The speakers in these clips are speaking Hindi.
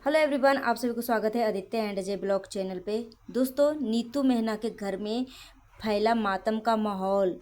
हेलो एवरीवन, आप सभी को स्वागत है Aditya and Ajay blog channel पे। दोस्तों, नीतू मेहना के घर में फैला मातम का माहौल।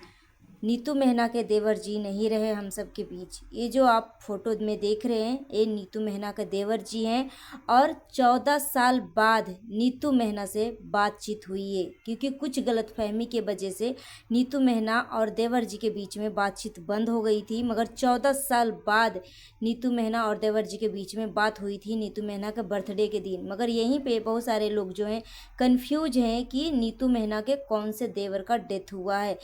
नीतू मेहना के देवर जी नहीं रहे हम सब के बीच। ये जो आप फोटो में देख रहे हैं, ये नीतू मेहना के देवर जी हैं और 14 साल बाद नीतू मेहना से बातचीत हुई है, क्योंकि कुछ गलतफहमी के वजह से नीतू मेहना और देवर जी के बीच में बातचीत बंद हो गई थी। मगर 14 साल बाद नीतू मेहना और देवर जी के बीच में बात हुई थी, नीतू मेहना के बर्थडे के दिन। मगर यहीं पे बहुत सारे लोग जो हैं कंफ्यूज हैं कि नीतू मेहना के कौन से देवर का डेथ हुआ है।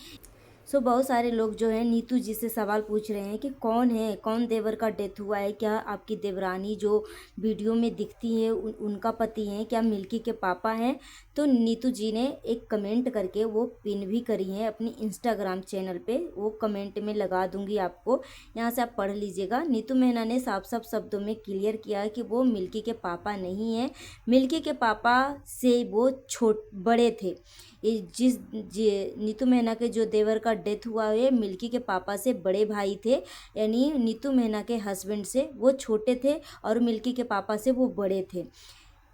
बहुत सारे लोग जो हैं नीतू जी से सवाल पूछ रहे हैं कि कौन है, कौन देवर का डेथ हुआ है। क्या आपकी देवरानी जो वीडियो में दिखती है उनका पति हैं? क्या मिल्की के पापा हैं? तो नीतू जी ने एक कमेंट करके वो पिन भी करी है अपनी इंस्टाग्राम चैनल पे। वो कमेंट में लगा दूंगी आपको, यहाँ से आप पढ़ लीजिएगा। नीतू मेहना ने साफ साफ शब्दों में क्लियर किया है कि वो मिल्की के पापा नहीं हैं। मिल्की के पापा से वो बड़े थे। ये नीतू मेहना के जो देवर का डेथ हुआ है, मिल्की के पापा से बड़े भाई थे। यानी नीतू मेहना के हस्बैंड से वो छोटे थे और मिल्की के पापा से वो बड़े थे।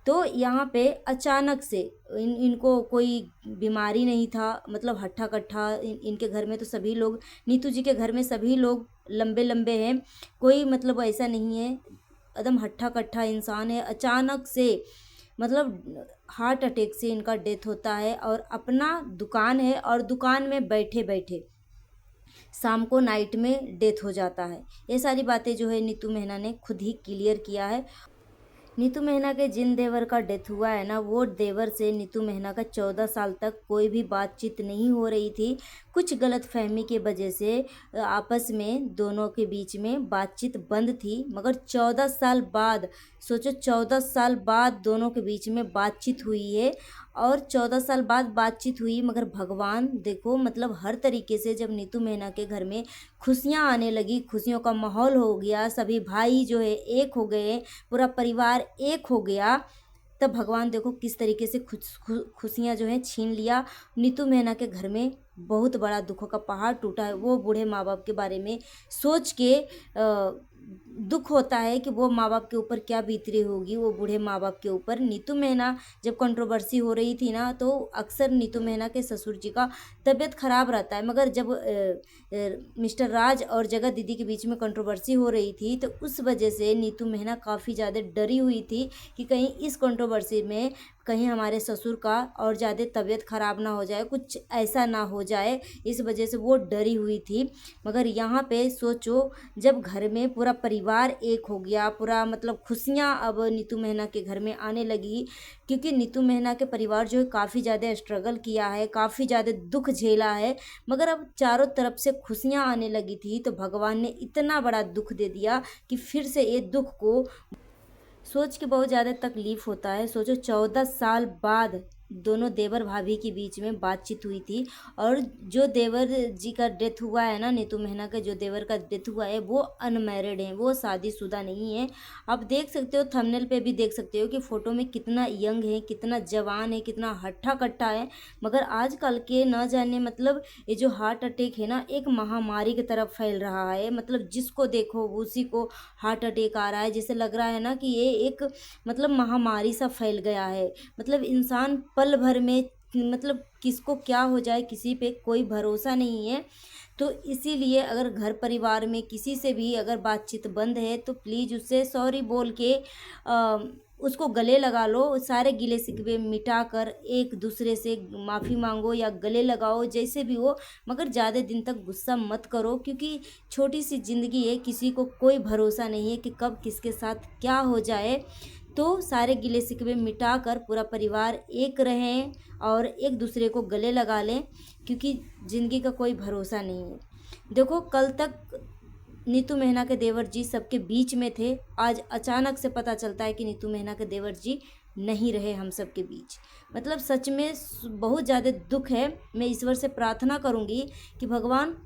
तो यहाँ पे अचानक से इनको कोई बीमारी नहीं था, मतलब हट्ठा कट्ठा। इनके घर में तो सभी लोग, नीतू जी के घर में सभी लोग लंबे लंबे हैं, कोई मतलब ऐसा नहीं है, एकदम हट्ठा कट्ठा इंसान है। अचानक से मतलब हार्ट अटैक से इनका डेथ होता है। और अपना दुकान है और दुकान में बैठे बैठे शाम को नाइट में डेथ हो जाता है। ये सारी बातें जो है नीतू मेहना ने खुद ही क्लियर किया है। नीतू मेहना के जिन देवर का डेथ हुआ है ना, वो देवर से नीतू मेहना का 14 साल तक कोई भी बातचीत नहीं हो रही थी। कुछ गलतफहमी के वजह से आपस में दोनों के बीच में बातचीत बंद थी। मगर 14 साल बाद, सोचो 14 साल बाद दोनों के बीच में बातचीत हुई है। और 14 साल बाद बातचीत हुई, मगर भगवान देखो, मतलब हर तरीके से जब नीतू मेहना के घर में खुशियाँ आने लगी, खुशियों का माहौल हो गया, सभी भाई जो है एक हो गए, पूरा परिवार एक हो गया, तब भगवान देखो किस तरीके से खुशियाँ जो हैं छीन लिया। नीतू मेहना के घर में बहुत बड़ा दुखों का पहाड़ टूटा है। वो बूढ़े माँ बाप के बारे में सोच के दुख होता है कि वो माँ बाप के ऊपर क्या बीत रही होगी, वो बूढ़े माँ बाप के ऊपर। नीतू मेहना जब कंट्रोवर्सी हो रही थी ना, तो अक्सर नीतू मेहना के ससुर जी का तबीयत खराब रहता है। मगर जब मिस्टर राज और जगत दीदी के बीच में कंट्रोवर्सी हो रही थी, तो उस वजह से नीतू मेहना काफ़ी ज़्यादा डरी हुई थी कि कहीं इस कंट्रोवर्सी में कहीं हमारे ससुर का और ज़्यादा तबीयत ख़राब ना हो जाए, कुछ ऐसा ना हो जाए, इस वजह से वो डरी हुई थी। मगर यहाँ पे सोचो, जब घर में पूरा परिवार एक हो गया, पूरा मतलब खुशियाँ अब नीतू मेहना के घर में आने लगी। क्योंकि नीतू मेहना के परिवार जो है काफ़ी ज़्यादा स्ट्रगल किया है, काफ़ी ज़्यादा दुख झेला है। मगर अब चारों तरफ से खुशियाँ आने लगी थी, तो भगवान ने इतना बड़ा दुख दे दिया कि फिर से ये दुख को सोच के बहुत ज़्यादा तकलीफ़ होता है। सोचो 14 साल बाद दोनों देवर भाभी के बीच में बातचीत हुई थी। और जो देवर जी का डेथ हुआ है ना, नीतू मेहना का जो देवर का डेथ हुआ है, वो अनमैरिड हैं, वो शादीशुदा नहीं है। आप देख सकते हो, थंबनेल पे भी देख सकते हो कि फ़ोटो में कितना यंग है, कितना जवान है, कितना हट्ठा कट्ठा है। मगर आजकल के न जाने, मतलब ये जो हार्ट अटैक है ना, एक महामारी की तरफ फैल रहा है। मतलब जिसको देखो उसी को हार्ट अटैक आ रहा है। जैसे लग रहा है ना कि ये एक मतलब महामारी सा फैल गया है। मतलब इंसान पल भर में, मतलब किसको क्या हो जाए, किसी पे कोई भरोसा नहीं है। तो इसीलिए अगर घर परिवार में किसी से भी अगर बातचीत बंद है, तो प्लीज़ उससे सॉरी बोल के उसको गले लगा लो। सारे गिले शिकवे मिटा कर एक दूसरे से माफ़ी मांगो या गले लगाओ, जैसे भी हो। मगर ज़्यादा दिन तक गुस्सा मत करो, क्योंकि छोटी सी ज़िंदगी है, किसी को कोई भरोसा नहीं है कि कब किसके साथ क्या हो जाए। तो सारे गिले शिकवे मिटा कर पूरा परिवार एक रहें और एक दूसरे को गले लगा लें, क्योंकि ज़िंदगी का कोई भरोसा नहीं है। देखो, कल तक नीतू मेहना के देवर जी सबके बीच में थे, आज अचानक से पता चलता है कि नीतू मेहना के देवर जी नहीं रहे हम सब के बीच। मतलब सच में बहुत ज़्यादा दुख है। मैं ईश्वर से प्रार्थना करूँगी कि भगवान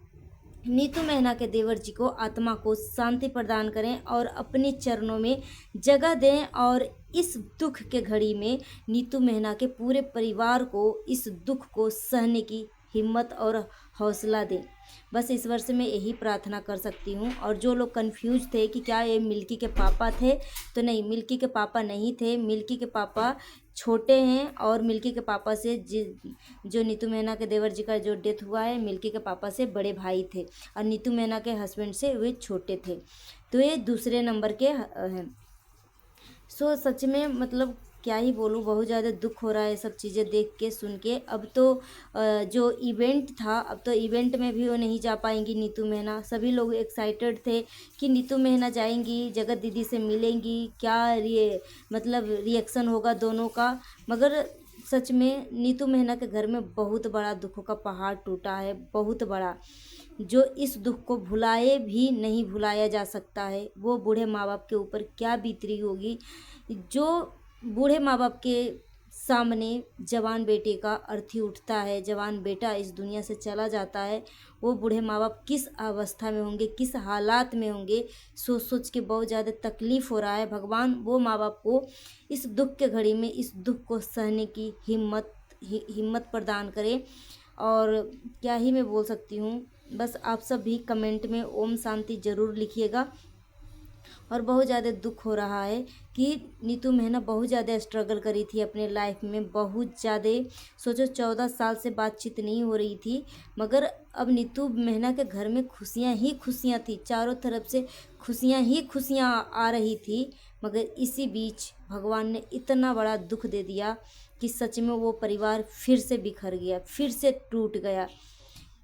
नीतू मेहना के देवर जी को, आत्मा को शांति प्रदान करें और अपने चरणों में जगह दें। और इस दुख के घड़ी में नीतू मेहना के पूरे परिवार को इस दुख को सहने की हिम्मत और हौसला दे। बस ईश्वर से मैं यही प्रार्थना कर सकती हूँ। और जो लोग कंफ्यूज थे कि क्या ये मिल्की के पापा थे, तो नहीं, मिल्की के पापा नहीं थे। मिल्की के पापा छोटे हैं और मिल्की के पापा से जो नीतू मेहना के देवर जी का जो डेथ हुआ है, मिल्की के पापा से बड़े भाई थे और नीतू मेहना के हस्बैंड से वे छोटे थे। तो ये दूसरे नंबर के हैं। सो सच में मतलब क्या ही बोलूँ, बहुत ज़्यादा दुख हो रहा है सब चीज़ें देख के सुन के। अब तो जो इवेंट था, अब तो इवेंट में भी वो नहीं जा पाएंगी नीतू मेहना। सभी लोग एक्साइटेड थे कि नीतू मेहना जाएंगी, जगत दीदी से मिलेंगी, क्या मतलब रिएक्शन होगा दोनों का। मगर सच में नीतू मेहना के घर में बहुत बड़ा दुखों का पहाड़ टूटा है, बहुत बड़ा, जो इस दुख को भुलाए भी नहीं भुलाया जा सकता है। वो बूढ़े माँ बाप के ऊपर क्या बीत रही होगी, जो बूढ़े माँ बाप के सामने जवान बेटे का अर्थी उठता है, जवान बेटा इस दुनिया से चला जाता है। वो बूढ़े माँ बाप किस अवस्था में होंगे, किस हालात में होंगे, सोच सोच के बहुत ज़्यादा तकलीफ़ हो रहा है। भगवान वो माँ बाप को इस दुख के घड़ी में इस दुख को सहने की हिम्मत प्रदान करे। और क्या ही मैं बोल सकती हूँ। बस आप सब भी कमेंट में ओम शांति ज़रूर लिखिएगा। और बहुत ज़्यादा दुख हो रहा है कि नीतू मेहना बहुत ज़्यादा स्ट्रगल करी थी अपने लाइफ में, बहुत ज़्यादा। सोचो 14 साल से बातचीत नहीं हो रही थी, मगर अब नीतू मेहना के घर में खुशियाँ ही खुशियाँ थी, चारों तरफ से खुशियाँ ही खुशियाँ आ रही थी। मगर इसी बीच भगवान ने इतना बड़ा दुख दे दिया कि सच में वो परिवार फिर से बिखर गया, फिर से टूट गया।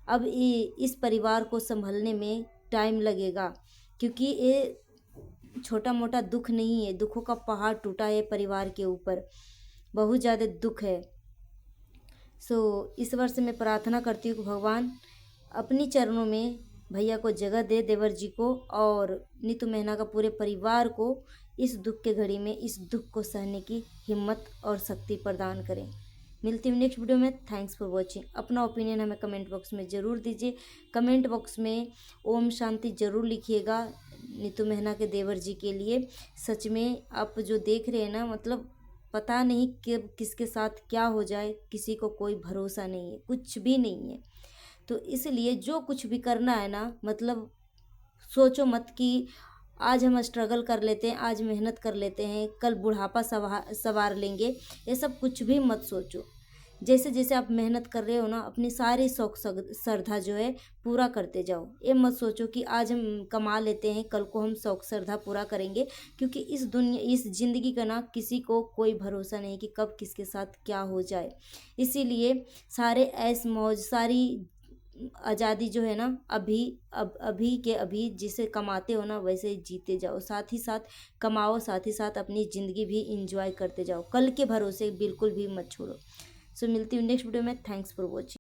अब इस परिवार को संभलने में टाइम लगेगा, क्योंकि ये छोटा मोटा दुख नहीं है, दुखों का पहाड़ टूटा है परिवार के ऊपर, बहुत ज़्यादा दुख है। इस वर्ष मैं प्रार्थना करती हूँ कि भगवान अपनी चरणों में भैया को जगह दे, देवर जी को और नीतू मेहना का पूरे परिवार को इस दुख के घड़ी में इस दुख को सहने की हिम्मत और शक्ति प्रदान करें। मिलती हूँ नेक्स्ट वीडियो में। Thanks for watching. अपना ओपिनियन हमें कमेंट बॉक्स में ज़रूर दीजिए। कमेंट बॉक्स में ओम शांति ज़रूर लिखिएगा नीतू मेहना के देवर जी के लिए। सच में आप जो देख रहे हैं ना, मतलब पता नहीं कि किसके साथ क्या हो जाए, किसी को कोई भरोसा नहीं है, कुछ भी नहीं है। तो इसलिए जो कुछ भी करना है ना, मतलब सोचो मत कि आज हम स्ट्रगल कर लेते हैं, आज मेहनत कर लेते हैं, कल बुढ़ापा सवार लेंगे, ये सब कुछ भी मत सोचो। जैसे जैसे आप मेहनत कर रहे हो ना, अपनी सारी शौक श्रद्धा जो है पूरा करते जाओ। ये मत सोचो कि आज हम कमा लेते हैं, कल को हम शौक श्रद्धा पूरा करेंगे, क्योंकि इस ज़िंदगी का ना किसी को कोई भरोसा नहीं कि कब किसके साथ क्या हो जाए। इसीलिए सारे ऐश मौज, सारी आज़ादी जो है ना, अभी के अभी जिसे कमाते हो ना वैसे ही जीते जाओ, साथ ही साथ कमाओ, साथ ही साथ अपनी ज़िंदगी भी इंजॉय करते जाओ, कल के भरोसे बिल्कुल भी मत छोड़ो। मिलती हूँ नेक्स्ट वीडियो में। Thanks for watching.